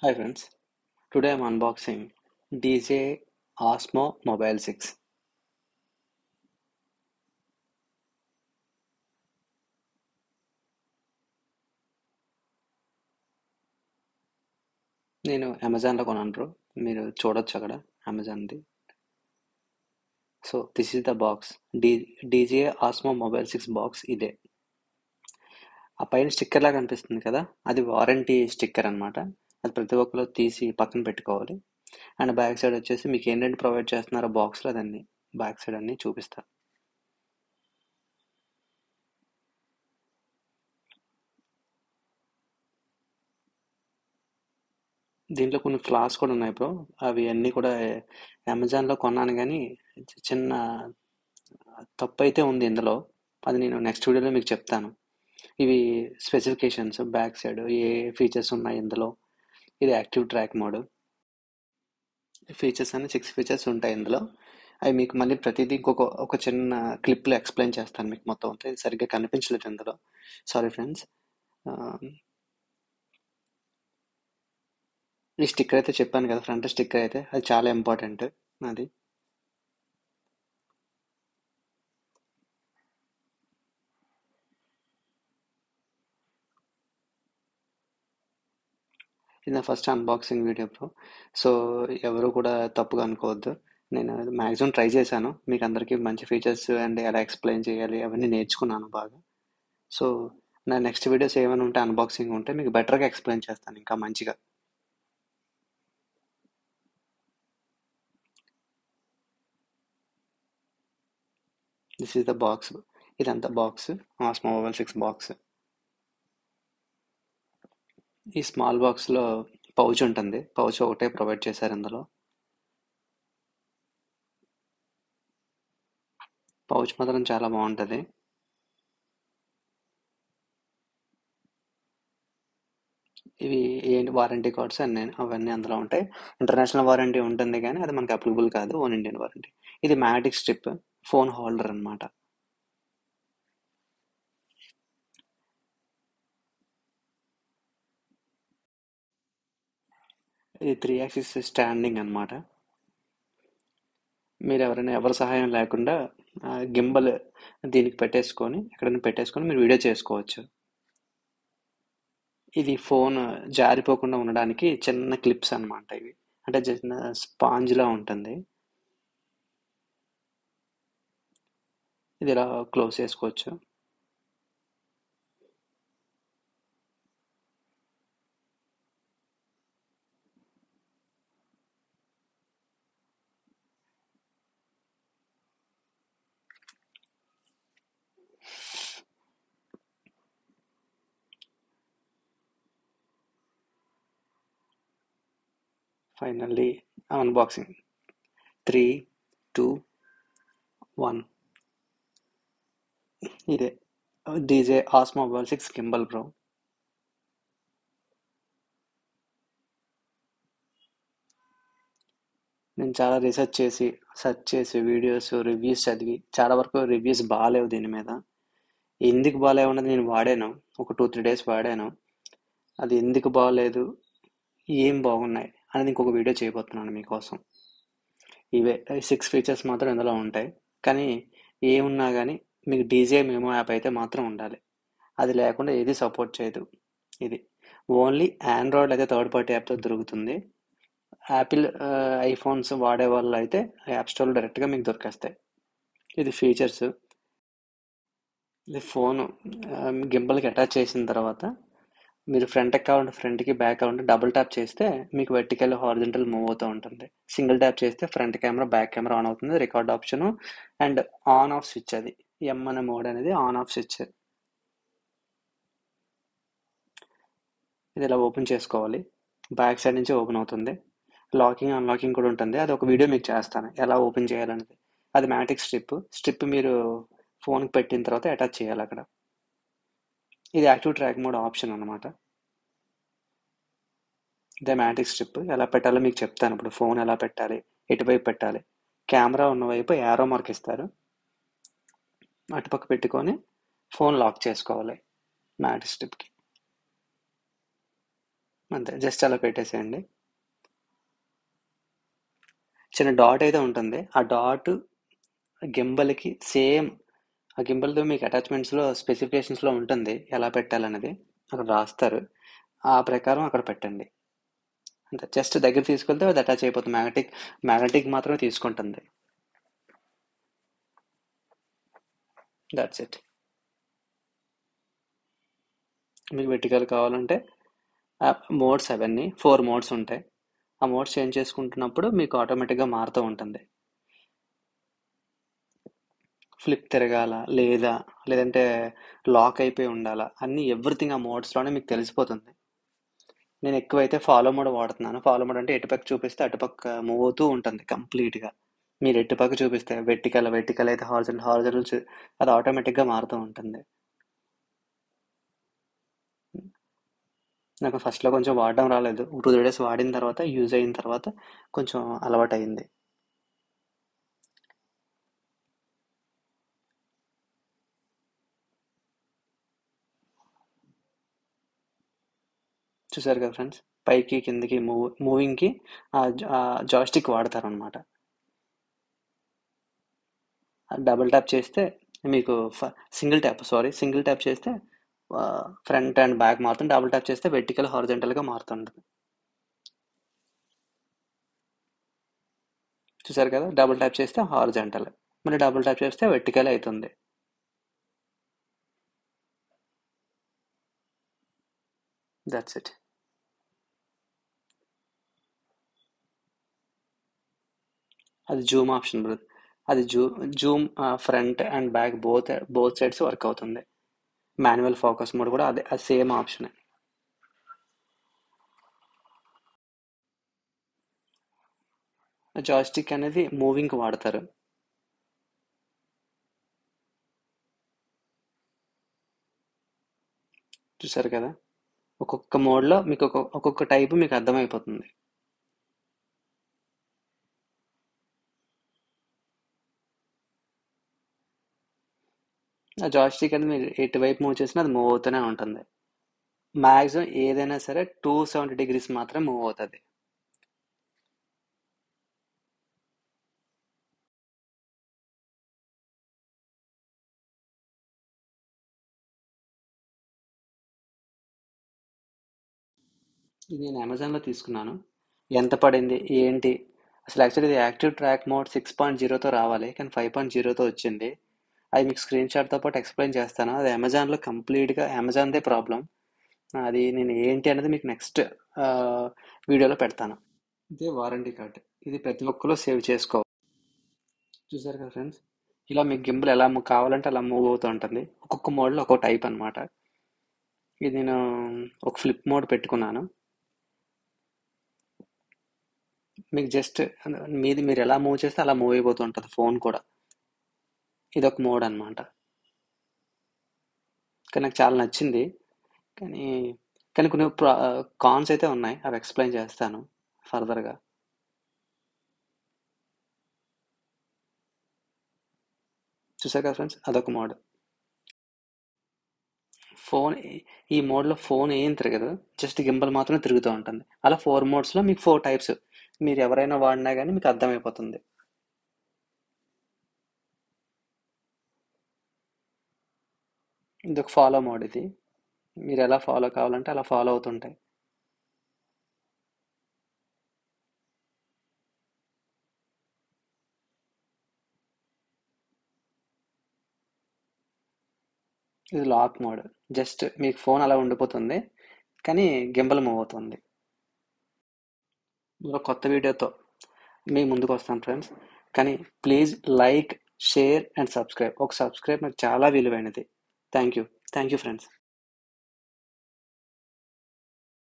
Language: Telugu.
Hi friends, today I'm unboxing DJ Osmo Mobile 6. నేను అమెజాన్లో కొన్నాను బ్రో. మీరు చూడొచ్చు అక్కడ అమెజాన్ది. So this is the box. DJ Osmo mobile 6 box ఇదే. ఆ పైన స్టిక్కర్ లాగా కనిపిస్తుంది కదా, అది వారంటీ స్టిక్కర్ అన్నమాట. అది ప్రతి ఒక్కరు తీసి పక్కన పెట్టుకోవాలి. అండ్ బ్యాక్ సైడ్ వచ్చేసి మీకు ఏంటంటే ప్రొవైడ్ చేస్తున్నారో బాక్స్లో దాన్ని బ్యాక్ సైడ్ అన్ని చూపిస్తారు. దీంట్లో కొన్ని ఫ్లాస్ కూడా ఉన్నాయి బ్రో. అవి అన్నీ కూడా అమెజాన్లో కొన్నాను కానీ చిన్న తప్పు అయితే ఉంది ఇందులో. అది నేను నెక్స్ట్ వీడియోలో మీకు చెప్తాను. ఇవి స్పెసిఫికేషన్స్, బ్యాక్ సైడ్ ఏ ఫీచర్స్ ఉన్నాయి ఇందులో. ఇది యాక్టివ్ ట్రాక్ మోడ్. ఫీచర్స్ అన్ని 6 ఫీచర్స్ ఉంటాయి ఇందులో. అవి మీకు మళ్ళీ ప్రతిదీ ఒక చిన్న క్లిప్లో ఎక్స్ప్లెయిన్ చేస్తాను మీకు మొత్తం అంతా. ఇది సరిగ్గా కనిపించలేదు ఇందులో, సారీ ఫ్రెండ్స్. ఈ స్టిక్కర్ అయితే చెప్పాను కదా, ఫ్రంట్ స్టిక్కర్ అయితే అది చాలా ఇంపార్టెంట్. అది ఇది నా first unboxing video bro. So ఎవరు కూడా తప్పుగా అనుకోవద్దు. నేను మ్యాక్సిమం ట్రై చేశాను మీకు అందరికీ మంచి ఫీచర్స్ అండ్ ఎలా ఎక్స్ప్లెయిన్ చేయాలి అవన్నీ నేర్చుకున్నాను బాగా. సో నా నెక్స్ట్ వీడియోస్ ఏమైనా ఉంటే అన్బాక్సింగ్ ఉంటే మీకు బెటర్గా ఎక్స్ప్లెయిన్ చేస్తాను ఇంకా మంచిగా. This is the box. ఇదంతా బాక్స్, ఆస్మో మొబైల్ 6 బాక్స్. ఈ స్మాల్ బాక్స్లో పౌచ్ ఉంటుంది. పౌచ్ ఒకటే ప్రొవైడ్ చేశారు ఇందులో. పౌచ్ మాత్రం చాలా బాగుంటుంది. ఇవి ఏంటి వారంటీ కార్డ్స్ అన్నీ అవన్నీ అందులో ఉంటాయి. ఇంటర్నేషనల్ వారంటీ ఉంటుంది కానీ అది మనకి అప్లికబుల్ కాదు, ఓన్ ఇండియన్ వారంటీ. ఇది మ్యాటిక్ స్ట్రిప్ ఫోన్ హోల్డర్ అన్నమాట. ఇది 3 యాక్సిస్ స్టాండింగ్ అన్నమాట. మీరు ఎవరి సహాయం లేకుండా గింబల్ దీనికి పెట్టేసుకొని ఎక్కడైనా పెట్టేసుకొని మీరు వీడియో చేసుకోవచ్చు. ఇది ఫోన్ జారిపోకుండా ఉండడానికి చిన్న క్లిప్స్ అన్నమాట ఇవి. అంటే చిన్న స్పాంజ్ లా ఉంటుంది. ఇది ఇలా క్లోజ్ చేసుకోవచ్చు. Finally unboxing. 3, 2, 1. ఇదే DJ Osmo mobile 6 gimbal bro. నేను చాలా రీసెర్చ్ చేసి సెర్చ్ చేసి వీడియోస్ రివ్యూస్ చదివి చాలా వరకు రివ్యూస్ బాగాలేవు దీని మీద. ఎందుకు బాగాలేవు అన్నది నేను వాడాను, ఒక 2-3 డేస్ వాడాను. అది ఎందుకు బాగాలేదు, ఏం బాగున్నాయి అనేది ఇంకొక వీడియో చేయబోతున్నాను మీకోసం. ఇవే 6 ఫీచర్స్ మాత్రం ఇందులో ఉంటాయి. కానీ ఏమున్నా కానీ మీకు డీజే మెమో యాప్ అయితే మాత్రం ఉండాలి. అది లేకుండా ఏది సపోర్ట్ చేయదు ఇది. ఓన్లీ ఆండ్రాయిడ్ అయితే థర్డ్ పార్టీ యాప్తో దొరుకుతుంది. యాపిల్ ఐఫోన్స్ వాడే వాళ్ళు అయితే యాప్ స్టోర్లో డైరెక్ట్గా మీకు దొరికేస్తాయి. ఇది ఫీచర్స్. ఇది ఫోను గింబల్కి అటాచ్ చేసిన తర్వాత మీరు ఫ్రంట్కి కావాలంటే ఫ్రంట్కి, బ్యాక్ కావాలంటే డబుల్ ట్యాప్ చేస్తే మీకు వెర్టికల్ హారిజంటల్ మూవ్ అవుతూ ఉంటుంది. సింగిల్ ట్యాప్ చేస్తే front camera, back camera on అవుతుంది, record option and on off switch. అది ఎం అనే మోడ్ అనేది ఆన్ ఆఫ్ స్విచ్. ఇది ఇలా ఓపెన్ చేసుకోవాలి. బ్యాక్ సైడ్ నుంచి ఓపెన్ అవుతుంది. లాకింగ్ అన్లాకింగ్ కూడా ఉంటుంది. అది ఒక వీడియో మీకు చేస్తాను ఎలా ఓపెన్ చేయాలనేది. అది మ్యాటిక్ స్ట్రిప్ మీరు ఫోన్కి పెట్టిన తర్వాత అటాచ్ చేయాలి అక్కడ. ఇది యాక్టివ్ ట్రాక్ మోడ్ ఆప్షన్ అనమాట. ఇదే మ్యాటిక్ స్ట్రిప్. ఎలా పెట్టాలో మీకు చెప్తాను ఇప్పుడు. ఫోన్ ఎలా పెట్టాలి, ఎటువైపు పెట్టాలి. కెమెరా ఉన్న వైపు యారో మార్క్ ఇస్తారు, అటుపక్క పెట్టుకొని ఫోన్ లాక్ చేసుకోవాలి మ్యాటిక్ స్ట్రిప్కి. అంతే, జస్ట్ అలా పెట్టేసేయండి. చిన్న డాట్ అయితే ఉంటుంది, ఆ డాట్ గింబల్కి సేమ్, ఆ గింబల్తో మీకు అటాచ్మెంట్స్లో స్పెసిఫికేషన్స్లో ఉంటుంది ఎలా పెట్టాలనేది, అక్కడ రాస్తారు, ఆ ప్రకారం అక్కడ పెట్టండి. అంతే, జస్ట్ దగ్గర తీసుకెళ్తే అది అటాచ్ అయిపోతుంది. మ్యాగ్నెటిక్ మాత్రమే తీసుకుంటుంది. That's it. మీకు వెర్టికల్ కావాలంటే మోడ్స్ అవన్నీ 4 మోడ్స్ ఉంటాయి. ఆ మోడ్స్ చేంజ్ చేసుకుంటున్నప్పుడు మీకు ఆటోమేటిక్గా మారుతూ ఉంటుంది. ఫ్లిప్ తిరగాల లేదా, లేదంటే లాక్ అయిపోయి ఉండాలా, అన్నీ ఎవ్రీథింగ్ ఆ మోడ్స్లోనే మీకు తెలిసిపోతుంది. నేను ఎక్కువైతే ఫాలో మోడ్ వాడుతున్నాను. ఫాలో మోడ్ అంటే ఎటుపక్క చూపిస్తే అటుపక్క మూవ్ అవుతూ ఉంటుంది కంప్లీట్గా. మీరు ఎటుపక్క చూపిస్తే వెర్టికల్ అయితే హారిజంటల్ అది ఆటోమేటిక్గా మారుతూ ఉంటుంది. నాకు ఫస్ట్లో కొంచెం వాడడం రాలేదు, 2-3 డేస్ వాడిన తర్వాత, యూజ్ అయిన తర్వాత కొంచెం అలవాటు అయింది. చూసారు కదా ఫ్రెండ్స్, పైకి కిందకి మూవింగ్కి ఆ జాయిస్టిక్ వాడతారనమాట. డబుల్ ట్యాప్ చేస్తే మీకు సింగిల్ ట్యాప్ చేస్తే ఫ్రంట్ అండ్ బ్యాక్ మారుతుంది, డబుల్ ట్యాప్ చేస్తే వెర్టికల్ హారిజంటల్గా మారుతుంటుంది. చూసారు కదా, డబుల్ ట్యాప్ చేస్తే హారిజంటల్, మళ్ళీ డబుల్ ట్యాప్ చేస్తే వెర్టికల్ అవుతుంది. That's it. అది జూమ్ ఆప్షన్ బ్రదర్. అది Zoom front and back both sides work అవుతుంది. మాన్యువల్ ఫోకస్ మోడ్ కూడా అదే, అది సేమ్ ఆప్షన్. జాయిస్టిక్ అనేది మూవింగ్కి వాడతారు. చూసారు కదా, ఒక్కొక్క మోడ్లో మీకు ఒక్కొక్క టైపు మీకు అర్థమైపోతుంది. ఆ జాయిస్టిక్ అనేది మీరు ఎటువైపు మూవ్ చేసినా అది మూవ్ అవుతూనే ఉంటుంది. మ్యాక్సిమం ఏదైనా సరే 270 degrees మాత్రం మూవ్ అవుతుంది. ఇది నేను అమెజాన్లో తీసుకున్నాను. ఎంత పడింది ఏంటి, అసలు యాక్చువల్లీ ఇది యాక్టివ్ ట్రాక్ మోడ్ 6.0తో రావాలి, కానీ 5.0తో వచ్చింది. అది మీకు స్క్రీన్ షాట్తో పాటు ఎక్స్ప్లెయిన్ చేస్తాను. అది అమెజాన్లో కంప్లీట్గా అమెజాన్దే ప్రాబ్లం. అది నేను ఏంటి అనేది మీకు నెక్స్ట్ వీడియోలో పెడతాను. ఇదే వారంటీ కార్డ్, ఇది ప్రతి ఒక్కరు సేవ్ చేసుకోవాలి. చూసారు కదా ఫ్రెండ్స్, ఇలా మీకు గింబల్ ఎలా కావాలంటే అలా మూవ్ అవుతూ ఉంటుంది. ఒక్కొక్క మోడ్లో ఒక్కొక్క టైప్ అనమాట. ఇది నేను ఒక ఫ్లిప్ మోడ్ పెట్టుకున్నాను. మీకు జస్ట్ మీరు ఎలా మూవ్ చేస్తే అలా మూవ్ అయిపోతూ ఉంటుంది ఫోన్ కూడా. ఇది ఒక మోడ్ అనమాట. కానీ నాకు చాలా నచ్చింది. కానీ కానీ కొన్ని కాన్స్ అయితే ఉన్నాయి, అవి ఎక్స్ప్లెయిన్ చేస్తాను ఫర్దర్గా. చూసారు కదా ఫ్రెండ్స్, అదొక మోడ్. ఫోన్ ఈ మోడ్లో ఫోన్ ఏం తిరగదు, జస్ట్ గింబల్ మాత్రమే తిరుగుతూ ఉంటుంది. అలా 4 మోడ్స్లో మీకు 4 టైప్స్, మీరు ఎవరైనా వాడినా కానీ మీకు అర్థమైపోతుంది. ఇది ఒక ఫాలో మోడ్, ఇది మీరు ఎలా ఫాలో కావాలంటే అలా ఫాలో అవుతుంటాయి. ఇది లాక్ మోడ్, జస్ట్ మీకు ఫోన్ అలా ఉండిపోతుంది కానీ గింబల్ మూవ్ అవుతుంది. మరో కొత్త వీడియోతో మీ ముందుకు వస్తాను ఫ్రెండ్స్. కానీ please like, share and subscribe. ఒక సబ్స్క్రైబ్ నాకు చాలా విలువైనది. Thank you friends.